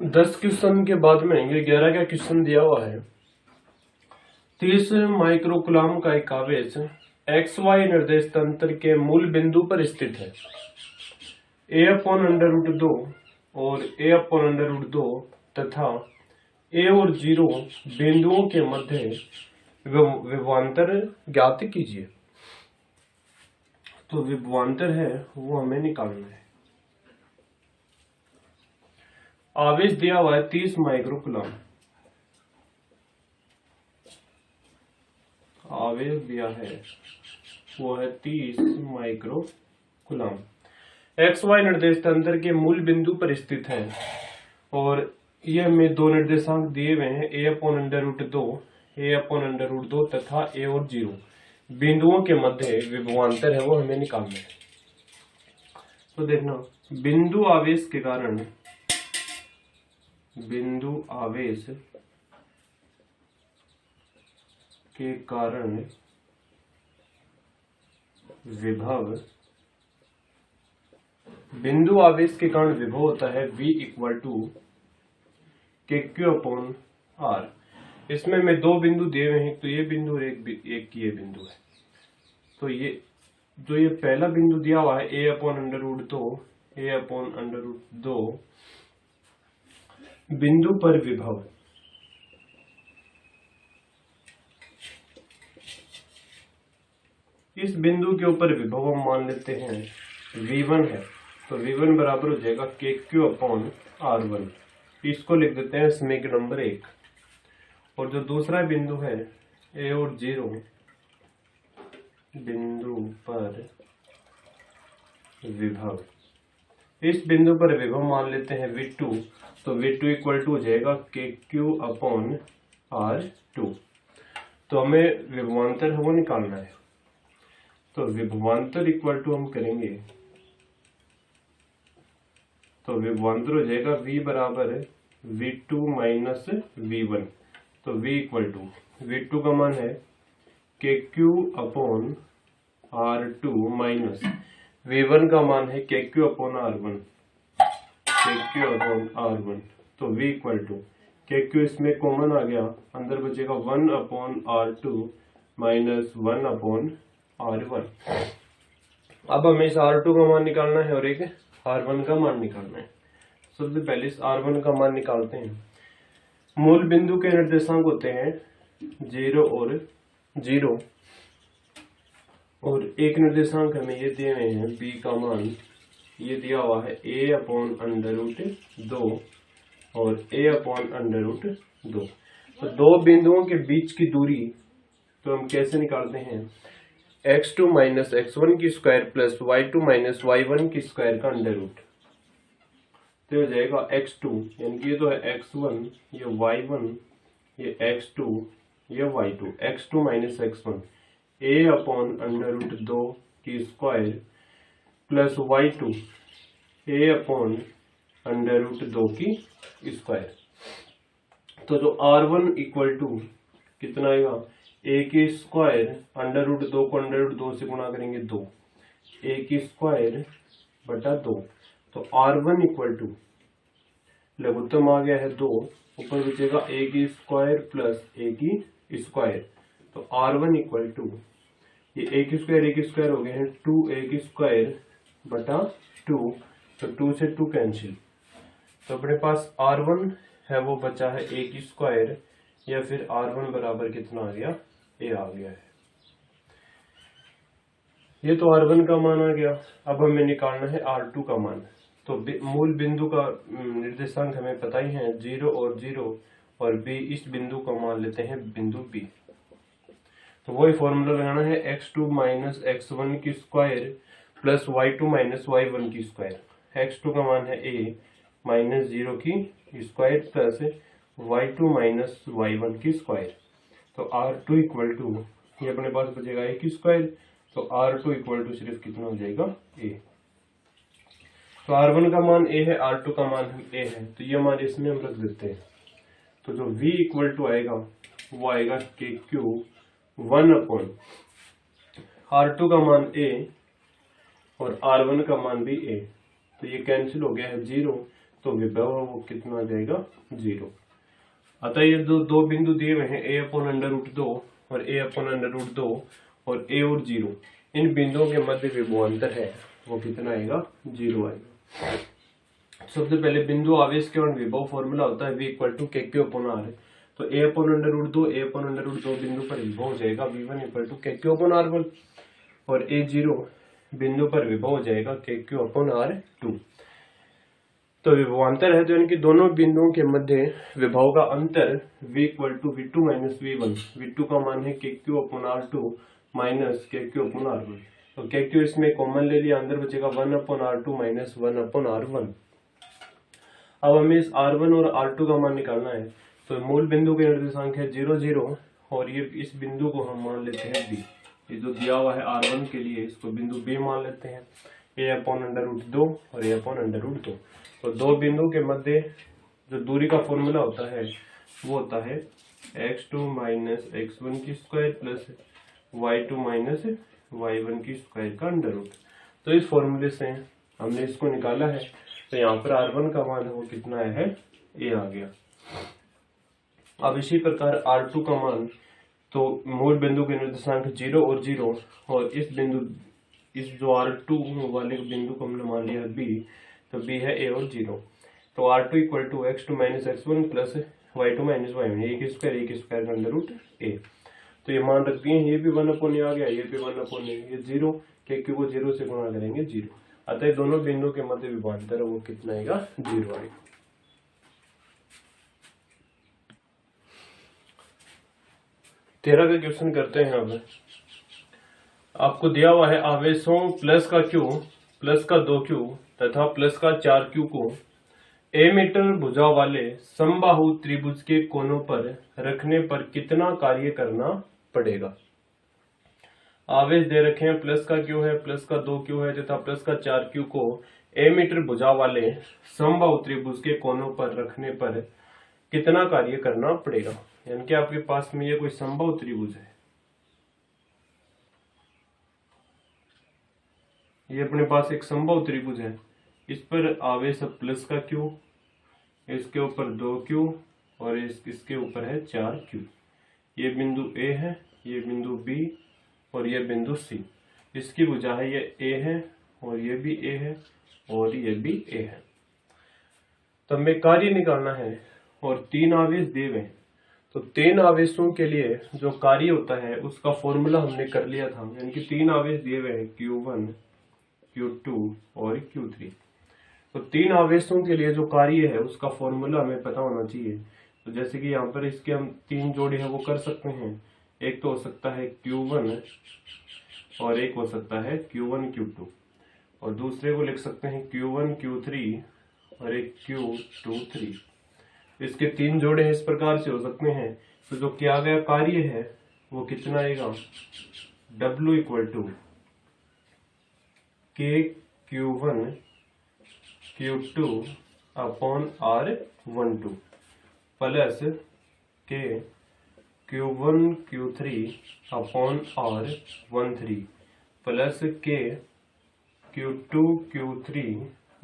10 question के बाद में ये 11 का क्वेश्चन दिया हुआ है। 30 माइक्रोकुलाम का एक आवेश XY निर्देश तंत्र के मूल बिंदु पर स्थित है। A/√2 और A/√2 तथा A और 0 बिंदुओं के मध्य विभवांतर ज्ञात कीजिए। तो विभवांतर है वो हमें निकालना है। आवेश दिया हुआ है 30 माइक्रोकुलाम। आवेश दिया है वो है 30 माइक्रोकुलाम। XY निर्देश तंत्र के मूल बिंदु पर स्थित है और ये हमें दो निर्देशांक दिए हुए हैं A/√2 तथा A और 0 बिंदुओं के मध्य विभवांतर है वो हमें निकालना है। तो देखना, बिंदु आवेश के कारण विभव, बिंदु आवेश के कारण विभव होता है V = KQ/R। इसमें मैं दो बिंदु दिए हुए हैं, तो ये बिंदु और एक ये बिंदु है। तो ये जो ये पहला बिंदु दिया हुआ है A/√2 बिंदु पर विभव, इस बिंदु के ऊपर विभव हम मान लेते हैं V1 है। तो V1 बराबर हो जाएगा KQ/R1। इसको लिख देते हैं समीकरण नंबर 1। और जो दूसरा बिंदु है A और 0 बिंदु पर विभव, इस बिंदु पर विभव मान लेते हैं V2। तो V2 = हो जाएगा KQ/R2। तो हमें विभवांतर है वो निकालना है। तो विभवांतर इक्वल हम करेंगे, तो विभवांतर हो जाएगा V बराबर V2 - V1। तो V2 का मान है KQ/R2 माइनस V1 का मान है KQ/R1। तो V KQ इसमें कॉमन आ गया, अंदर बचेगा 1/R2 माइनस 1/R1। अब हमें इस R2 का मान निकालना है और एक R1 का मान निकालना है। सबसे पहले इस R1 का मान निकालते हैं। मूल बिंदु के निर्देशांक होते हैं 0 और 0 और एक निर्देशांक हमें ये दिए हुए हैं B का मान, ये दिया हुआ है A/√2 और A/√2। तो दो बिंदुओं के बीच की दूरी तो हम कैसे निकालते हैं, x2 - x1 की स्क्वायर प्लस y2 - y1 की स्क्वायर का अंडर रूट। तो हो जाएगा x2, यानी कि ये तो है x1, ये y1, ये x2, ये y2। x2 - x1 A/√2 की स्क्वायर प्लस y2 A/√2 की स्क्वायर। तो जो R1 = कितना आएगा, A की स्क्वायर √2 को √2 से गुणा करेंगे 2, A की स्क्वायर बटा 2। तो R1 = लघुत्तम आ गया है 2, ऊपर बचेगा A की स्क्वायर प्लस A की स्क्वायर। तो R1 = ये A की स्क्वायर हो गए हैं 2A की स्क्वायर बटा 2। तो 2 से 2 कैंसिल। तो अपने पास R1 है वो बचा है A की स्क्वायर, या फिर R1 बराबर कितना आ गया, A आ गया है। ये तो R1 का मान आ गया। अब हमें निकालना है R2 का मान। तो मूल बिंदु का निर्देशांक हमें पता ही है 0 और 0 और B, इस बिंदु का मान लेते हैं बिंदु B। तो वही फॉर्मूला लगाना है x2 - x1 की स्क्वायर प्लस y2 - y1 की स्क्वायर। x2 का मान है A -0 की स्क्वायर प्लस y2 - y1 की स्क्वायर। तो R2 = ये अपने पास बचेगा A की स्क्वायर। तो R2 = सिर्फ कितना हो जाएगा, A। तो R1 का मान A है, R2 का मान A है, तो ये मान इसमें हम रख देते हैं। तो जो V = आएगा वो आएगा KQ1/ R2 का मान A और R1 का मान भी A। तो ये कैंसिल हो गया है 0, तो विभव वो कितना आ जाएगा 0। अतः ये दो बिंदु दिए हुए हैं a/√2 और a/√2 और a और 0, इन बिंदुओं के मध्य विभवांतर है वो कितना आएगा 0 आएगा। सबसे पहले बिंदु आवेश के और विभव फॉर्मूला होता है v = kq/r। तो a/√2 a/√2 बिंदु पर विभव हो जाएगा v1 = kq/r1 और a0 बिंदु पर विभव हो जाएगा kq/r2। तो विभवांतर है तो इनकी दोनों बिंदुओं के मध्य विभव का अंतर v = v2 - v1। v2 का मान है kq/r2 माइनस kq/r1। तो kq इसमें कॉमन ले लिया, अंदर बचेगा 1/r2 माइनस 1/r1। अब हमें इस r1 और r2 का मान निकालना है। तो मूल बिंदु के निर्देशांक है 0 0 और ये इस बिंदु को हम मान लेते हैं b। ये जो दिया हुआ है r1 के लिए इसको बिंदु b मान लेते हैं, a/√2 और a/√2। तो दो बिंदु के मध्य जो दूरी का फॉर्मूला होता है वो होता है x2 - x1² plus y2 - y1² का अंडर रूट। तो इस फॉर्मूले से हमने इसको निकाला है। तो यहाँ पर r1 का मान है वो कितना है a आ गया। अब इसी प्रकार r2 का मान, तो मूल बिंदु के निर्देशांक 0 और 0 और इस जो r2 वाले बिंदु को हमने मान लिया b, तो b है a और 0। तो r2 = x2 - x1 plus y2 - y1 1² का अंडर रूट a। तो ये मान रख दिए, ये भी 1/a आ गया, ये भी 1/a, ये 0, kq को 0 से गुणा करेंगे 0। अतः दोनों बिंदुओं के मध्य विभवांतर वो कितना आएगा 0 आएगा। तेरह का क्वेश्चन करते हैं। अब आपको दिया हुआ है आवेशों प्लस का q प्लस का 2q तथा प्लस का 4q को a मीटर भुजा वाले समबाहु त्रिभुज के कोनों पर रखने पर कितना कार्य करना पड़ेगा। आवेश दे रखे हैं, प्लस का q है, प्लस का 2q है तथा प्लस का 4q को a मीटर भुजा वाले समबाहु त्रिभुज के कोनों पर रखने पर कितना कार्य करना पड़ेगा। यानी कि आपके पास में ये कोई समबाहु त्रिभुज है, ये अपने पास एक समबाहु त्रिभुज है, इस पर आवेश प्लस का q, इसके ऊपर 2q और इसके ऊपर है 4q। ये बिंदु A है, ये बिंदु B और ये बिंदु C। इसकी भुजा है ये A है और ये भी A है और ये भी A है। तो हमें कार्य निकालना है और 3 आवेश दिए हुए हैं। तो 3 आवेशों के लिए जो कार्य होता है उसका फॉर्मूला हमने कर लिया था। यानी कि 3 आवेश दिए हुए हैं Q1, Q2 और Q3। तो 3 आवेशों के लिए जो कार्य है उसका फॉर्मूला हमें पता होना चाहिए। तो जैसे कि यहाँ पर इसके हम 3 जोड़े हैं वो कर सकते हैं। एक तो हो सकता है Q1 और एक हो सकता है Q1 Q2 और दूसरे को लिख सकते हैं Q1 Q3 और एक Q2 3। इसके 3 जोड़े इस प्रकार से हो सकते हैं। तो जो किया गया कार्य है वो कितना आएगा, W = KQ1 Q2 upon R12 plus KQ1 Q3 upon R13 plus KQ2 Q3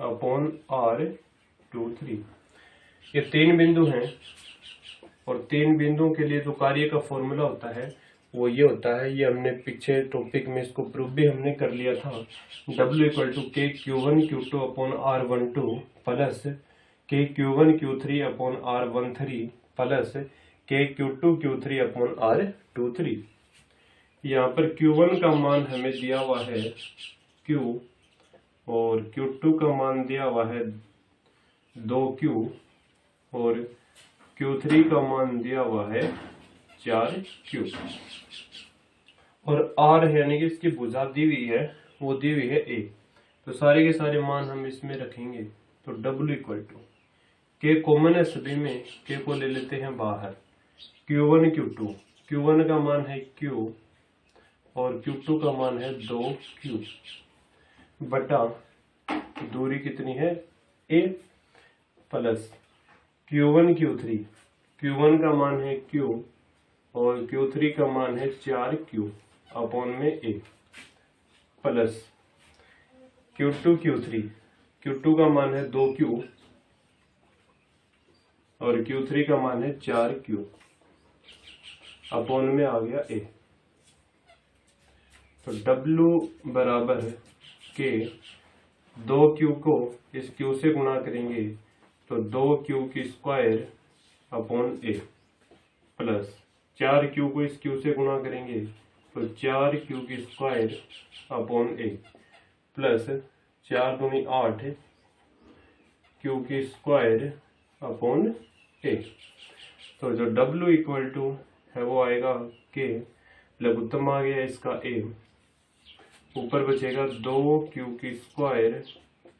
upon R23। ये 3 बिंदु हैं और 3 बिंदुओं के लिए जो कार्य का फॉर्मूला होता है वो ये होता है। ये हमने पीछे टॉपिक में इसको प्रूफ भी हमने कर लिया था। W = KQ1 Q2 upon R12 plus KQ1 Q3 upon R13 plus KQ2 Q3 upon R23। यहाँ पर Q1 का मान हमें दिया हुआ है Q और Q2 का मान दिया हुआ है 2Q और Q3 का मान दिया हुआ है 4Q और R यानी कि इसकी भुजा दी हुई है वो दी हुई है A। तो सारे के सारे मान हम इसमें रखेंगे। तो W = K कॉमन है सभी में, K को ले लेते हैं बाहर। Q1 Q2, Q1 का मान है Q और Q2 का मान है 2Q बटा दूरी कितनी है A plus Q1 Q3, Q1 का मान है Q और Q3 का मान है 4Q अपॉन में A plus Q2 Q3, Q2 का मान है 2Q और Q3 का मान है 4Q अपॉन में आ गया A। तो W बराबर के 2Q को इस Q से गुणा करेंगे तो 2Q की square upon A plus 4Q को इस Q से गुणा करेंगे तो 4Q की स्क्वायर अपॉन A प्लस 4 दूनी 8 Q की स्क्वायर अपॉन A। तो जो W इक्वल टू है वो आएगा K, लघुत्तम आ गया इसका A, ऊपर बचेगा 2Q की स्क्वायर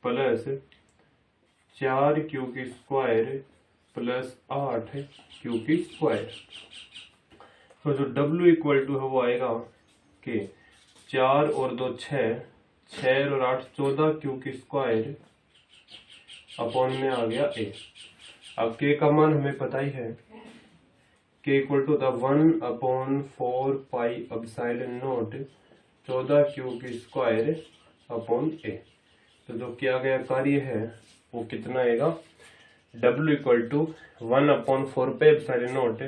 प्लस 4Q की स्क्वायर प्लस 8Q की स्क्वायर। तो जो W इक्वल टू है वो आएगा कि 4 और 2 6, 6 और 8 14Q की स्क्वायर अपॉन में आ गया A। अब K का मान हमें पता ही है, K equal to the 1 upon 4 pi epsilon naught 14Q की स्क्वायर अपॉन A। तो जो किया गया कार्य है वो कितना आएगा, W equal to 1 upon 4 pi epsilon naught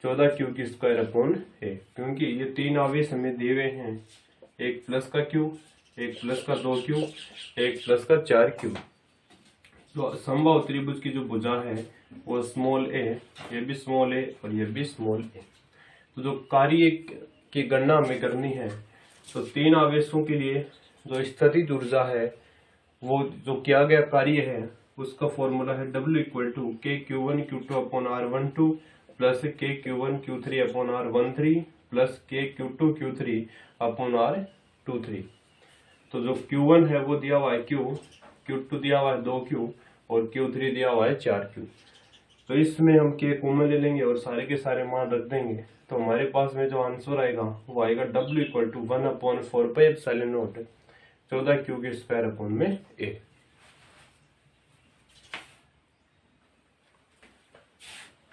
14Q की स्क्वायर अपॉन A। क्योंकि ये तीन आवेश हमें दिए हुए हैं, एक प्लस का Q, एक प्लस का 2Q, एक प्लस का 4Q। तो समबाहु त्रिभुज की जो भुजा है वो स्मॉल a, ये भी स्मॉल a और ये भी स्मॉल a। तो जो कार्य की गणना हमें करनी है तो तीन आवेशों के लिए जो स्थितिज ऊर्जा है वो जो किया गया कार्य है उसका फॉर्मूला है W equal to KQ1 Q2 upon R12 plus KQ1 Q3 upon R13 plus KQ2 Q3 upon R23। तो जो Q1 है वो दिया हुआ है Q, Q2 दिया हुआ है 2Q और Q3 दिया हुआ है 4Q। तो इसमें हम K कॉमन ले लेंगे और सारे के सारे मान रख देंगे तो हमारे पास में जो आंसर आएगा वो आएगा W equal to 1 upon 4 pi epsilon naught 14Q की स्क्वायर अपॉन में A।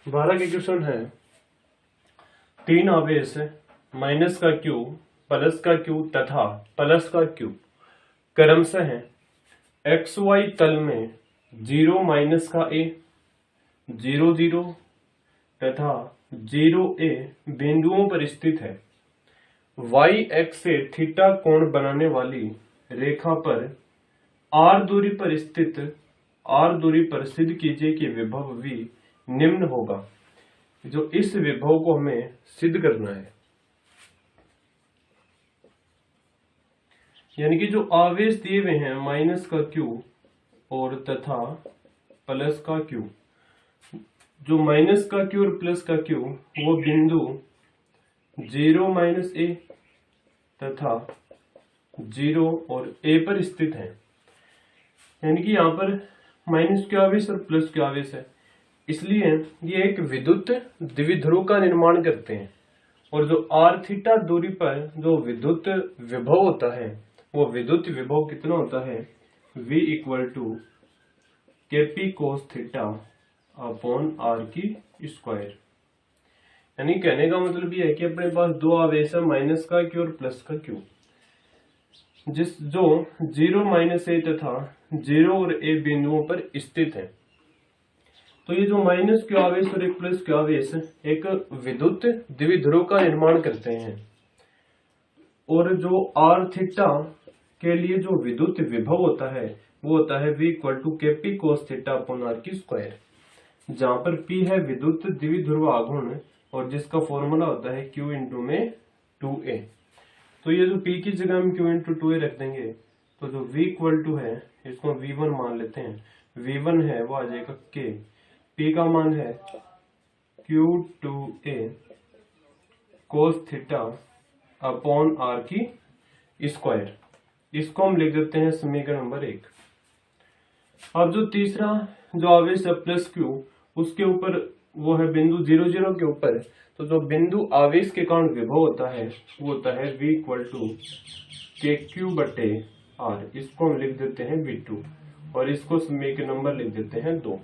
12 के क्वेश्चन है, तीन आवेश माइनस का Q, प्लस का Q तथा प्लस का Q क्रमशः है XY तल में 0 माइनस का A 0 0 तथा 0A बिंदुओं पर स्थित है। Y एक्स से थीटा कोण बनाने वाली रेखा पर R दूरी पर स्थित R दूरी पर सिद्ध कीजिए कि विभव V निम्न होगा। जो इस विभव को हमें सिद्ध करना है, यानी कि जो आवेश दिए हुए हैं माइनस का Q और तथा प्लस का Q, जो माइनस का Q और प्लस का Q वो बिंदु 0 माइनस A तथा 0 और A पर स्थित है। यानी कि यहाँ पर माइनस Q आवेश और प्लस Q आवेश है, इसलिए ये एक विद्युत द्विध्रुव का निर्माण करते हैं। और जो R थीटा दूरी पर जो विद्युत विभव होता है वो विद्युत विभव कितना होता है, V equal to KP cos theta upon R की स्क्वायर। यानी कहने का मतलब ये है कि अपने पास दो आवेश है माइनस का Q और प्लस का Q, जो 0 माइनस A तथा 0 और A बिंदुओं पर स्थित है। तो ये जो माइनस Q आवेश और एक प्लस Q आवेश एक विद्युत द्विध्रुव का निर्माण करते हैं। और जो R थीटा के लिए जो विद्युत विभव होता है वो होता है V equal to KP cos theta upon R की स्क्वायर, जहां पर P है विद्युत द्विध्रुव आघूर्ण और जिसका फॉर्मूला होता है Q इंटू में 2A। तो ये जो P की जगह हम Q इंटू 2A रख देंगे तो जो V इक्वल टू है इसको V1 मान लेते हैं, V1 है वो आ जाएगा K, P का मान है Q2A कोस थीटा अपॉन R की स्क्वायर। इसको हम लिख देते हैं समीकरण नंबर 1। अब जो तीसरा जो आवेश है प्लस Q, उसके ऊपर वो है बिंदु 0 0 के ऊपर, तो जो बिंदु आवेश के कारण विभव होता है वो होता है V इक्वल टू KQ बटे R। इसको हम लिख देते हैं V2 और इसको समीकरण नंबर लिख देते हैं 2।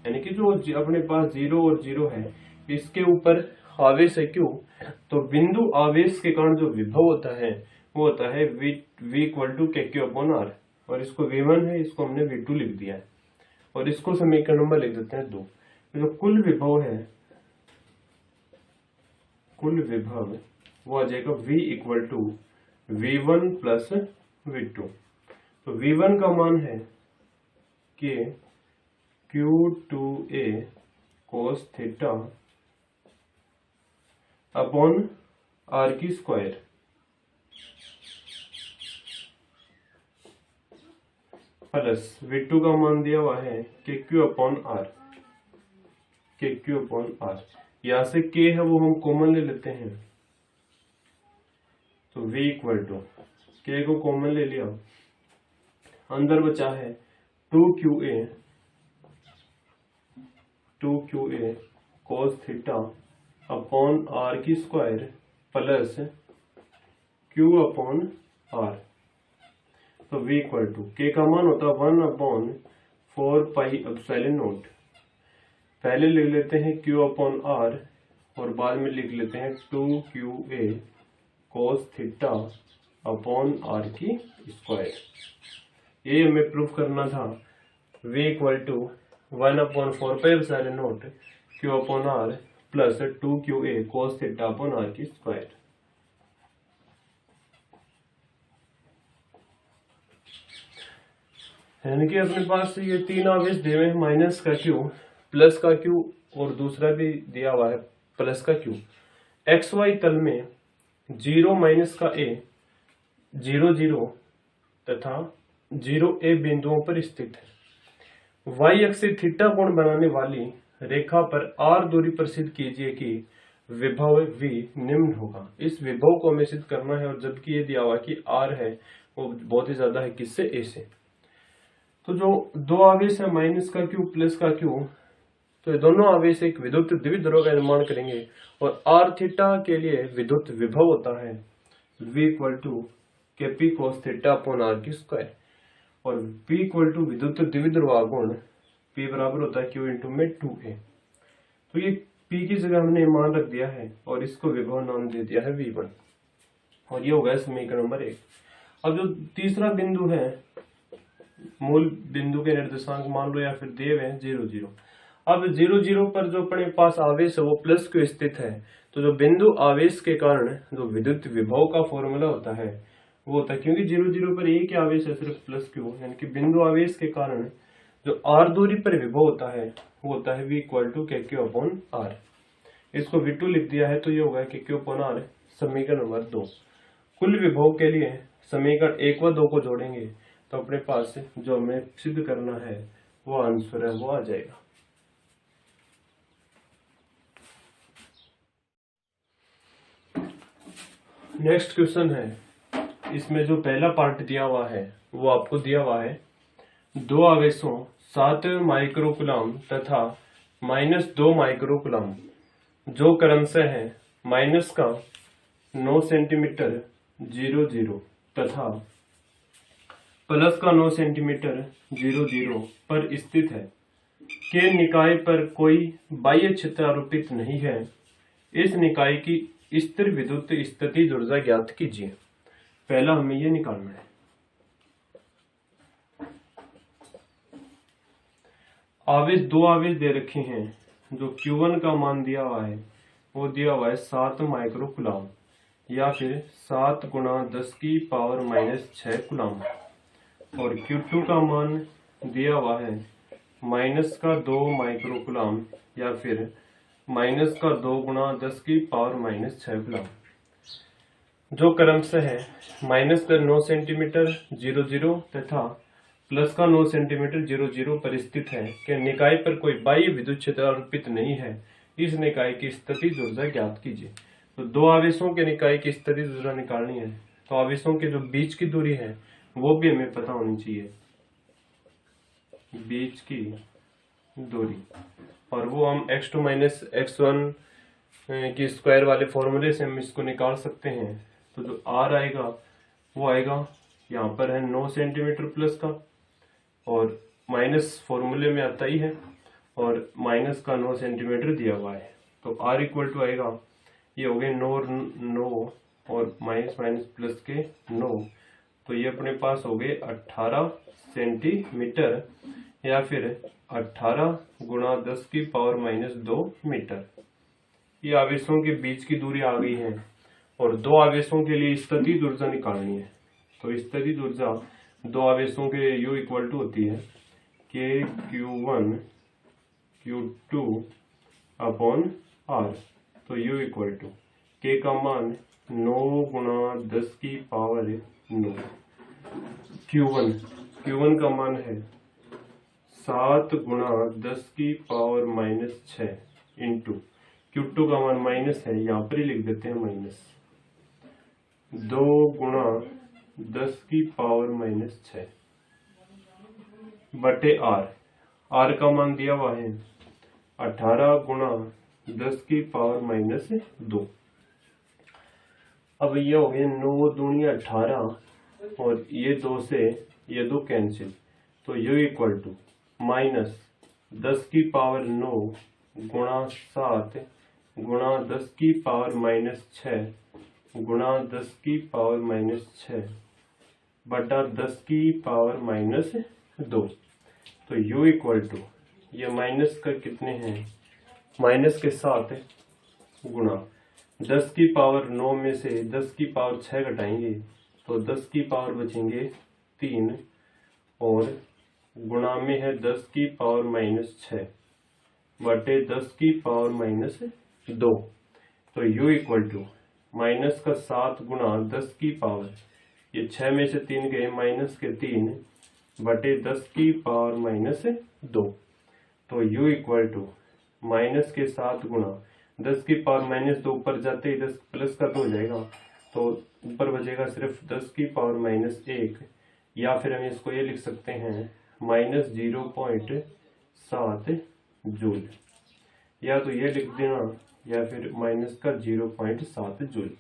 यानी कि जो अपने पास 0 और 0 है इसके ऊपर आवेश है Q, तो बिंदु आवेश के कारण जो विभव होता है वो होता है V equal to KQ upon R, और इसको V1 है इसको हमने V2 लिख दिया है और इसको समीकरण नंबर लिख देते हैं 2। जो कुल विभव है, कुल विभव वो आ जाएगा V equal to V1 plus V2। तो V1 का मान है कि Q2A cos theta upon R की स्क्वायर प्लस V2 का मान दिया हुआ है कि Q अपॉन R, के Q अपॉन R। यहाँ से K है वो हम कॉमन ले लेते हैं, तो V इक्वल टू K को कॉमन ले लिया, अंदर बचा है 2QA cos theta upon R की square plus Q upon R। तो V इक्वल टू K का मान होता है 1 अपॉन 4 पाई एप्सिलॉन नॉट। पहले लिख लेते हैं Q अपॉन R और बाद में लिख लेते हैं 2QA cos theta upon R की स्क्वायर। ये हमें प्रूफ करना था। V equal to 1 upon 4 pi epsilon naught Q upon R plus 2QA cos theta upon R की स्क्वायर। यानी कि अपने पास ये तीन आवेश दिए हुए हैं, माइनस का Q, प्लस का Q और दूसरा भी दिया हुआ है प्लस का Q। XY तल में 0 माइनस का A 0 0 तथा 0A बिंदुओं पर स्थित है। Y अक्ष से थीटा कोण बनाने वाली रेखा पर R दूरी पर सिद्ध कीजिए कि विभव V निम्न होगा। इस विभव को हमें सिद्ध करना है, और जबकि ये दिया हुआ कि R है वो बहुत ही ज्यादा है किससे, A से। तो जो दो आवेश है माइनस का Q प्लस का Q, तो ये दोनों आवेश एक विद्युत द्विध्रुव का निर्माण करेंगे, और R थीटा के लिए विद्युत विभव होता है V equal to KP cos theta upon R की स्क्वायर, और P इक्वल टू विद्युत द्विध्रुव आघूर्ण P बराबर होता है Q इंटू में 2A। तो ये P की जगह हमने मान रख दिया है और इसको विभव नाम दे दिया है V1, और ये हो गया समीकरण नंबर 1। अब जो तीसरा बिंदु है, मूल बिंदु के निर्देशांक मान लो या फिर देव है 0 0। अब 0 0 पर जो अपने पास आवेश है वो प्लस क्यू स्थित है, तो जो बिंदु आवेश के कारण जो विद्युत विभव का फॉर्मूला होता है वो होता है, क्योंकि 0 0 पर एक ही आवेश है सिर्फ प्लस क्यू, यानी कि बिंदु आवेश के कारण जो R दूरी पर विभव होता है वो होता है V इक्वल टू के क्यू अपॉन R। इसको V2 लिख दिया है, तो ये होगा के क्यू अपॉन R। समीकरण नंबर 2। कुल विभव के लिए समीकरण 1 व 2 को जोड़ेंगे तो अपने पास जो हमें सिद्ध करना है वो आंसर है वो आ जाएगा। नेक्स्ट क्वेश्चन है, इसमें जो पहला पार्ट दिया हुआ है वो आपको दिया हुआ है दो आवेशों 7 माइक्रोकूलम तथा -2 माइक्रोकूलम जो क्रमशः है माइनस का 9 सेंटीमीटर 0 0 तथा प्लस का 9 सेंटीमीटर 0 0 पर स्थित है, के निकाय पर कोई बाह्य क्षेत्र आरोपित नहीं है। इस निकाय की स्थिर विद्युत स्थितिज ऊर्जा ज्ञात कीजिए। पहला हमें ये निकालना है। आवेश दो आवेश दे रखे हैं, जो Q1 का मान दिया हुआ है वो दिया हुआ है 7 माइक्रोकूलम या फिर 7 गुणा 10 की पावर -6 कूलम, और Q2 का मान दिया हुआ है -2 माइक्रोकूलम या फिर -2 गुणा 10 की पावर -6 कूलम, जो क्रमशः है -9 सेंटीमीटर 0 0 तथा प्लस का 9 सेंटीमीटर 0 0 पर स्थित है, कि निकाय पर कोई बाह्य विद्युत क्षेत्र आरोपित नहीं है। इस निकाय की स्थितिज ऊर्जा ज्ञात कीजिए। तो दो आवेशों के निकाय की स्थितिज ऊर्जा निकालनी है, तो आवेशों के जो बीच की दूरी है वो भी हमें पता होनी चाहिए, बीच की दूरी, और वो हम x2 - x1 की स्क्वायर वाले फॉर्मूले से हम इसको निकाल सकते हैं। तो जो r आएगा वो आएगा यहाँ पर है 9 सेंटीमीटर प्लस का, और माइनस फॉर्मूले में आता ही है, और माइनस का 9 सेंटीमीटर दिया हुआ है, तो r इक्वल टू आएगा, ये हो गए 9 और माइनस प्लस के 9, तो ये अपने पास हो गए 18 सेंटीमीटर या फिर 18 गुणा 10 की पावर माइनस 2 मीटर। ये आवेशों के बीच की दूरी आ गई है और दो आवेशों के लिए स्थितिज ऊर्जा निकालनी है। तो स्थितिज ऊर्जा दो आवेशों के U इक्वल टू होती है KQ1 Q2 अपॉन R। तो U इक्वल टू K का मान 9 गुणा 10 की पावर 9, Q1 का मान है 7 गुणा 10 की पावर माइनस 6 इंटू Q2 का मान माइनस है, यहाँ पर ही लिख देते हैं माइनस 2 गुणा 10 की पावर माइनस 6 बटे R का मान दिया हुआ है 18 गुणा 10 की पावर माइनस 2। अब ये हो गए 9 दूनी 18 और ये 2 से ये 2 कैंसिल, तो U इक्वल टू माइनस 10 की पावर 9 गुणा 7 गुणा 10 की पावर माइनस 6 गुणा 10 की पावर माइनस 6 बटा 10 की पावर माइनस 2। तो U इक्वल टू ये माइनस का कितने हैं, माइनस के साथ गुणा 10 की पावर 9 में से 10 की पावर 6 घटाएंगे तो 10 की पावर बचेंगे 3 और गुणा में है 10 की पावर माइनस 6 बटे 10 की पावर माइनस 2। तो U इक्वल टू माइनस का 7 गुणा 10 की पावर, ये 6 में से 3 गए माइनस के 3 बटे 10 की पावर माइनस 2। तो U इक्वल टू माइनस के 7 गुणा 10 की पावर माइनस 2 ऊपर जाते ही 10 प्लस का तो हो जाएगा, तो ऊपर बचेगा सिर्फ 10 की पावर माइनस 1, या फिर हम इसको ये लिख सकते हैं माइनस 0.7 जूल, या तो ये लिख देना या फिर माइनस का 0.7 जूल।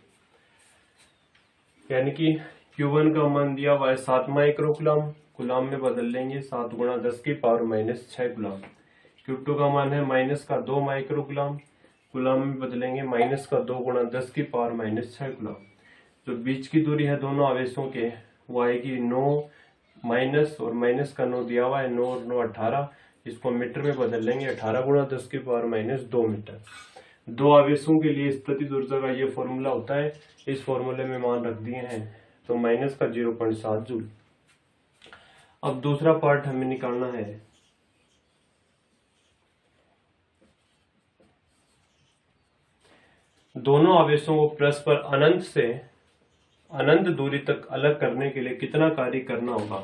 यानी कि Q1 का मान दिया हुआ है 7 माइक्रोकुलाम, कुलाम में बदल लेंगे 7 गुणा 10 की पावर माइनस 6 कुलाम। Q2 का मान है माइनस का 2 माइक्रोकुलाम, कुलाम में बदलेंगे माइनस का 2 गुणा 10 की पावर माइनस 6 कुलाम। जो बीच की दूरी है दोनों आवेशों के वो आएगी 9 माइनस और माइनस का 9 दिया हुआ है, 9 और 9 18, इसको मीटर में बदल लेंगे 18 गुणा 10 की पावर माइनस 2 मीटर। दो आवेशों के लिए स्थितिज ऊर्जा का ये फॉर्मूला होता है, इस फॉर्मूले में मान रख दिए हैं, तो माइनस का 0.7 जूल। अब दूसरा पार्ट हमें निकालना है। दोनों आवेशों को परस्पर अनंत से अनंत दूरी तक अलग करने के लिए कितना कार्य करना होगा,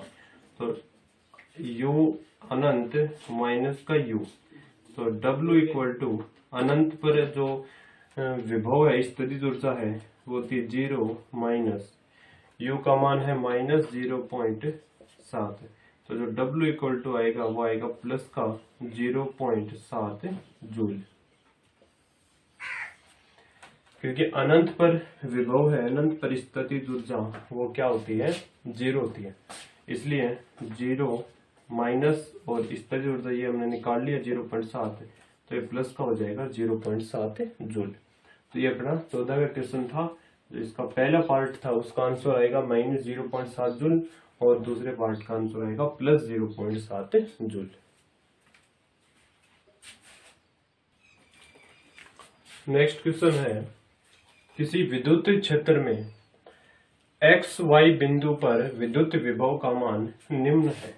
तो U अनंत माइनस का U, तो W इक्वल टू अनंत पर जो विभव है स्थितिज ऊर्जा है वो थी 0 माइनस U का मान है माइनस 0.7, तो जो W इक्वल टू आएगा वो आएगा प्लस का 0.7 जूल। क्योंकि अनंत पर विभव है, अनंत पर स्थितिज ऊर्जा वो क्या होती है, 0 होती है, इसलिए 0 माइनस और स्थितिज ऊर्जा ये हमने निकाल लिया 0.7, तो ये प्लस का हो जाएगा 0.7 जूल। तो ये अपना 14 का क्वेश्चन था। जो इसका पहला पार्ट था उसका आंसर आएगा माइनस 0.7 जूल और दूसरे पार्ट का आंसर आएगा प्लस 0.7 जूल। नेक्स्ट क्वेश्चन है, किसी विद्युत क्षेत्र में एक्स वाई बिंदु पर विद्युत विभव का मान निम्न है।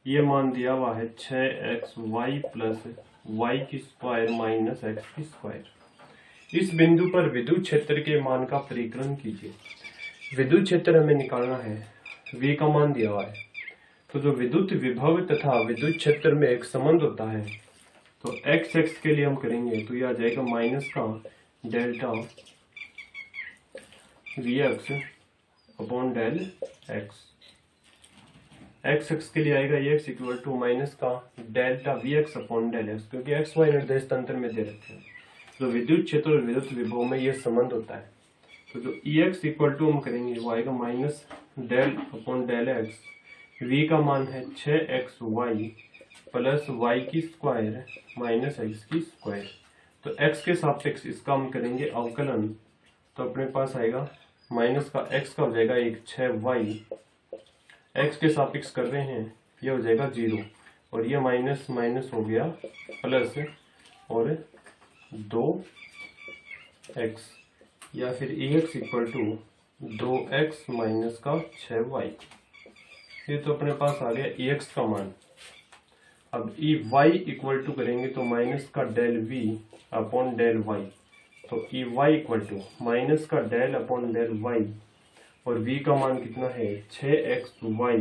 ये मान दिया हुआ है 6xy प्लस वाई की स्क्वायर माइनस एक्स की स्क्वायर। इस बिंदु पर विद्युत क्षेत्र के मान का परिकलन कीजिए। विद्युत क्षेत्र हमें निकालना है, V का मान दिया हुआ है, तो जो विद्युत विभव तथा विद्युत क्षेत्र में एक संबंध होता है, तो x के लिए हम करेंगे तो यह आ जाएगा माइनस का delta Vx upon del x। x के लिए आएगा x इक्वल टू माइनस का delta Vx upon del x, क्योंकि x y निर्देश तंत्र में दे रखे हैं। तो विद्युत क्षेत्र और विद्युत विभव में यह संबंध होता है, तो जो Ex इक्वल टू हम करेंगे वो आएगा minus del upon del x। V का मान है 6xy प्लस वाई की स्क्वायर माइनस एक्स की स्क्वायर। तो x के सापेक्ष इसका हम करेंगे अवकलन, तो अपने पास आएगा माइनस का x का हो जाएगा 1, 6y, x के सापेक्ष कर रहे हैं, यह हो जाएगा 0, और ये माइनस माइनस हो गया प्लस और 2x या फिर Ex equal to 2x minus का 6y। ये तो अपने पास आ गया Ex का मान। अब Ey इक्वल टू करेंगे तो माइनस का del v upon del y, तो Ey इक्वल टू माइनस का डेल अपॉन डेल y और v का मान कितना है 6xy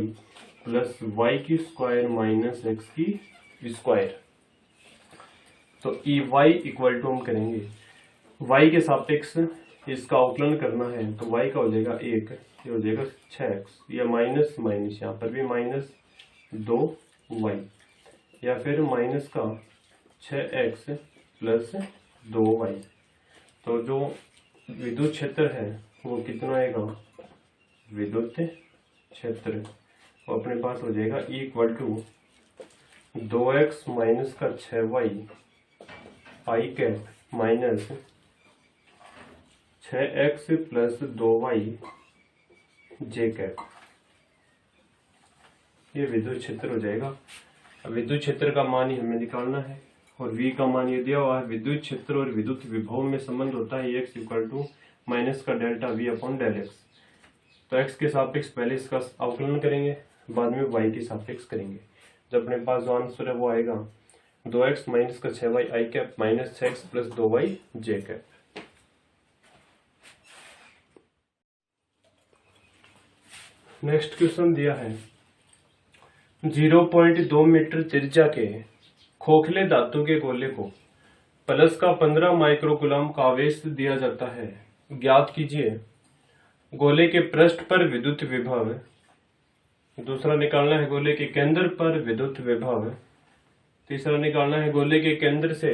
प्लस y की स्क्वायर माइनस x की स्क्वायर। तो Ey इक्वल टू हम करेंगे y के सापेक्ष इसका अवकलन करना है तो y का हो जाएगा 1, ये हो जाएगा 6x या माइनस माइनस यहाँ पर भी माइनस 2y या फिर माइनस का 6x प्लस 2y। तो जो विद्युत क्षेत्र है वो कितना आएगा, विद्युत क्षेत्र वो अपने पास हो जाएगा E equal to 2x minus का 6y I cap minus 6x plus 2y J cap. ये विद्युत क्षेत्र हो जाएगा। अब विद्युत क्षेत्र का मान ही हमें निकालना है और v का मान ये दिया हुआ है। विद्युत क्षेत्र और विद्युत विभव में संबंध होता है x इक्वल टू माइनस का delta v upon del x। तो x के सापेक्ष पहले इसका अवकलन करेंगे, बाद में y के सापेक्ष करेंगे। जब अपने पास जो आंसर है वो आएगा 2x माइनस का 6y I cap minus 6x plus 2y J cap. Next question दिया है 0.2 मीटर त्रिज्या के खोखले धातु के गोले को प्लस का 15 माइक्रोकूलम का आवेश दिया जाता है। ज्ञात कीजिए गोले के पृष्ठ पर विद्युत विभव। दूसरा निकालना है गोले के केंद्र पर विद्युत विभव। तीसरा निकालना है गोले के केंद्र से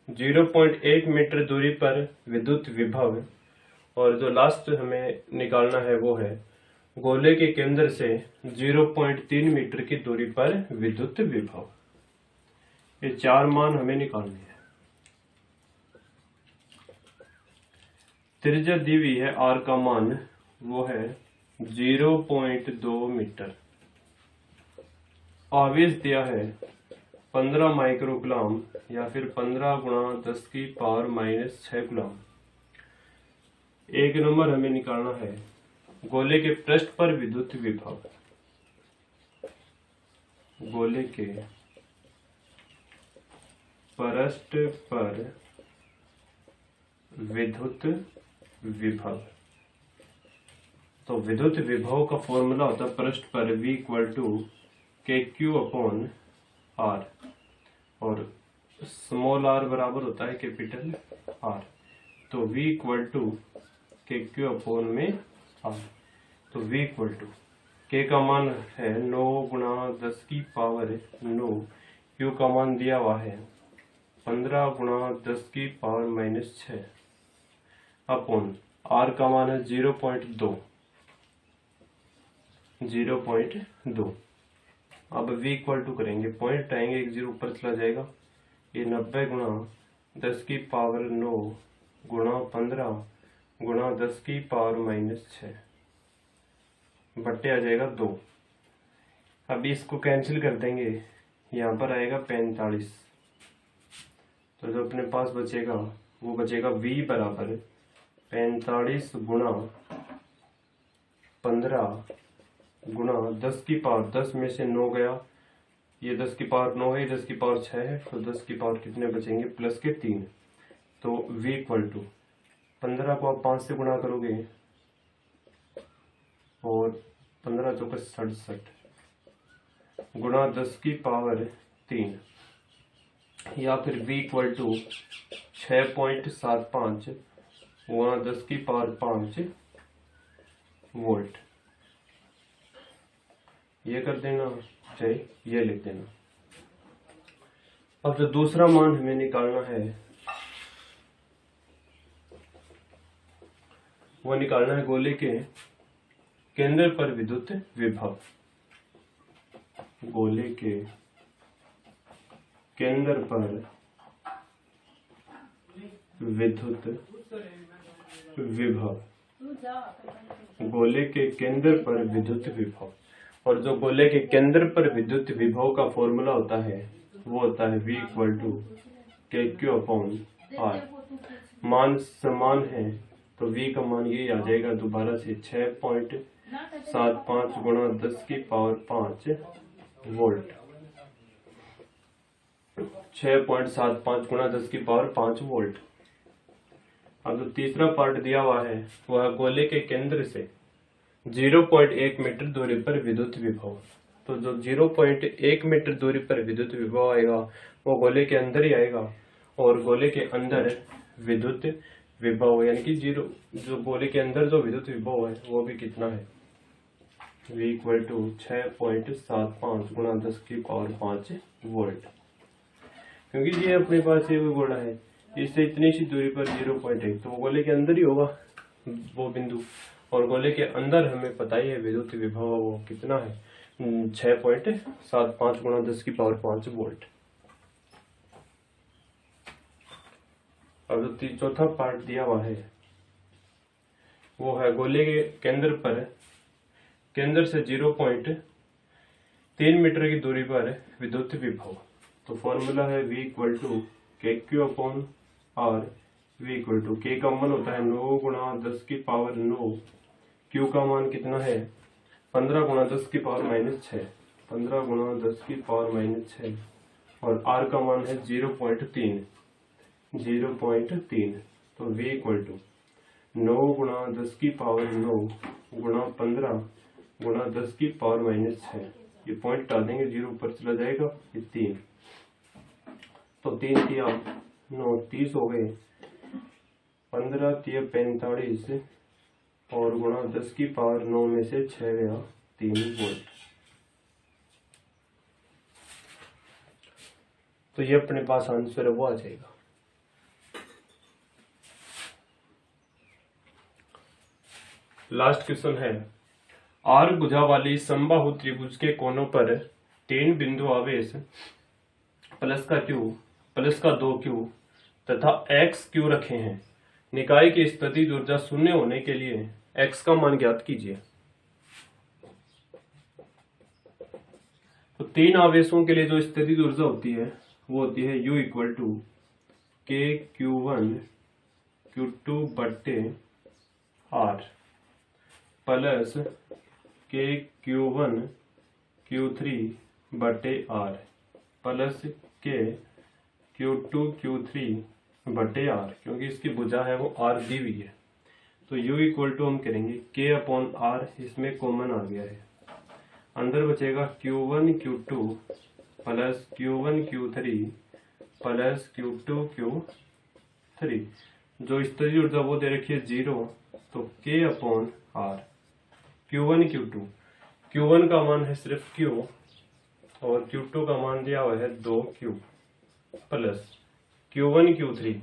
0.1 मीटर दूरी पर विद्युत विभव। और जो लास्ट हमें निकालना है वो है गोले के केंद्र से 0.3 मीटर की दूरी पर विद्युत विभव। ये चार मान हमें निकालने हैं। त्रिज्या दी हुई है r का मान वो है 0.2 मीटर। आवेश दिया है 15 माइक्रोकूलम या फिर 15 गुणा 10 की पावर माइनस 6 कूलम। एक नंबर हमें निकालना है गोले के पृष्ठ पर विद्युत विभव। गोले के पृष्ठ पर विद्युत विभव। तो विद्युत विभव का फॉर्मूला होता है पृष्ठ पर V इक्वल टू के क्यू अपॉन R और स्मॉल r बराबर होता है कैपिटल R। तो V इक्वल टू के क्यू अपॉन में R। तो V इक्वल टू के का मान है 9 गुणा 10 की पावर 9, Q का मान दिया हुआ है 15 गुणा 10 की पावर माइनस 6 अपॉन R का मान है 0.2। अब V इक्वल टू करेंगे, पॉइंट आएंगे, एक जीरो ऊपर चला जाएगा। ये 90 गुणा 10 की पावर 9 गुणा 15 गुणा 10 की पावर माइनस 6 बट्टे आ जाएगा 2। अभी इसको कैंसिल कर देंगे, यहाँ पर आएगा 45। तो जो अपने पास बचेगा वो बचेगा V बराबर 45 गुणा 15 गुणा 10 की पावर 10 में से 9 गया, ये 10 की पावर 9 है, 10 की पावर 6 है, तो 10 की पावर कितने बचेंगे प्लस के 3। तो V इक्वल टू 15 को आप 5 से गुणा करोगे और 15 चौके 67 गुणा 10 की पावर 3 या फिर V इक्वल टू 6.75 गुणा 10 की पावर 5 वोल्ट। ये कर देना चाहे ये लिख देना। अब जो दूसरा मान हमें निकालना है वो निकालना है गोले के केंद्र पर विद्युत विभव। गोले के केंद्र पर विद्युत विभव। गोले के केंद्र पर विद्युत विभव। और जो गोले के केंद्र पर विद्युत विभव का फॉर्मूला होता है वो होता है V equal to KQ upon R। मान समान है तो V का मान ये आ जाएगा दोबारा से 6.75 गुणा 10 की पावर 5 वोल्ट। 6.75 गुणा 10 की पावर 5 वोल्ट। अब जो तीसरा पार्ट दिया हुआ है वह गोले के केंद्र से 0.1 मीटर दूरी पर विद्युत विभव। तो जो 0.1 मीटर दूरी पर विद्युत विभव आएगा वो गोले के अंदर ही आएगा, और गोले के अंदर विद्युत विभव यानी कि जो गोले के अंदर जो विद्युत विभव है वो भी कितना है, V इक्वल टू 6.75 गुणा 10 की पावर 5 वोल्ट। क्योंकि ये अपने पास ये गोला है, इससे इतनी सी दूरी पर 0.1, तो वो गोले के अंदर ही होगा वो बिंदु, और गोले के अंदर हमें पता ही है विद्युत विभव वो कितना है, 6.75 गुणा 10 की पावर 5 वोल्ट। अब जो चौथा पार्ट दिया हुआ है वो है गोले के केंद्र से 0.3 मीटर की दूरी पर विद्युत विभव। तो फॉर्मूला है V equal to KQ upon R। V equal to K का मान होता है 9 गुणा 10 की पावर 9, Q का मान कितना है 15 गुणा 10 की पावर -6, 15 गुणा 10 की पावर -6, और R का मान है 0.3। तो V इक्वल टू 9 गुणा 10 की पावर 9 गुणा 15 गुणा 10 की पावर -6, ये पॉइंट हटा देंगे, 0 ऊपर चला जाएगा, ये 3, तो 3 तिया 9 30 हो गए, 15 तिया 45 और गुणा 10 की पावर 9 में से 6 गया 3 वोल्ट। तो ये अपने पास आंसर है वो आ जाएगा। लास्ट क्वेश्चन है, आर भुजा वाली समबाहु त्रिभुज के कोनों पर 3 बिंदु आवेश प्लस का 2Q तथा XQ रखे हैं। निकाय की स्थितिज ऊर्जा शून्य होने के लिए X का मान ज्ञात कीजिए। तो 3 आवेशों के लिए जो स्थितिज ऊर्जा होती है वो होती है U equal to KQ1 Q2 बट्टे R प्लस KQ1 Q3 बटे R प्लस KQ2 Q3 बटे R, क्योंकि इसकी भुजा है वो R दी हुई है। तो U इक्वल टू हम करेंगे K अपॉन R, इसमें कॉमन आ गया है, अंदर बचेगा Q1 Q2 plus Q1 Q3 plus Q2 Q3। जो स्थितिज ऊर्जा वो दे रखी है 0, तो K upon R Q1 Q2, Q1 का मान है सिर्फ Q और Q2 का मान दिया हुआ है 2Q plus Q1 Q3,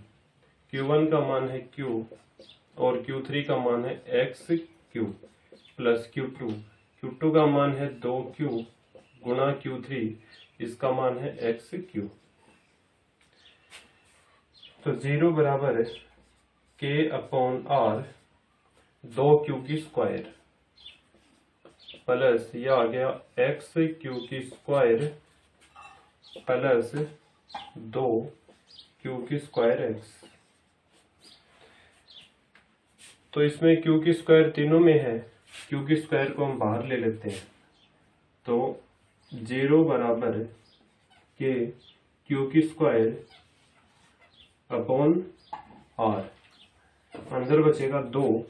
Q1 का मान है Q और Q3 का मान है XQ प्लस Q2 का मान है 2Q गुणा Q3, इसका मान है XQ। तो 0 बराबर K अपॉन R 2Q की स्क्वायर प्लस यह आ गया XQ की स्क्वायर प्लस 2Q की स्क्वायर X। तो इसमें Q की स्क्वायर तीनों में है, Q की स्क्वायर को हम बाहर ले लेते हैं, तो 0 बराबर K Q की स्क्वायर अपॉन R, अंदर बचेगा 2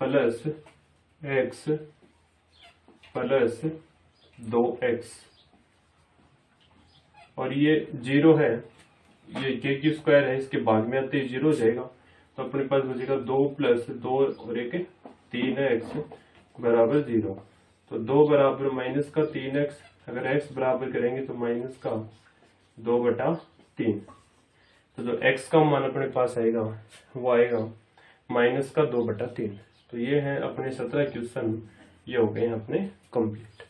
प्लस X प्लस 2X, और ये 0 है, ये K की स्क्वायर है, इसके भाग में आते ही 0 हो जाएगा, तो अपने पास बचेगा 2 प्लस 2 और 1 3X बराबर 0। तो 2 बराबर माइनस का 3X, अगर X बराबर करेंगे तो माइनस का 2/3। तो जो X का मान अपने पास आएगा वो आएगा माइनस का 2/3। तो ये है अपने 17 क्वेश्चन, ये हो गए हैं अपने कंप्लीट।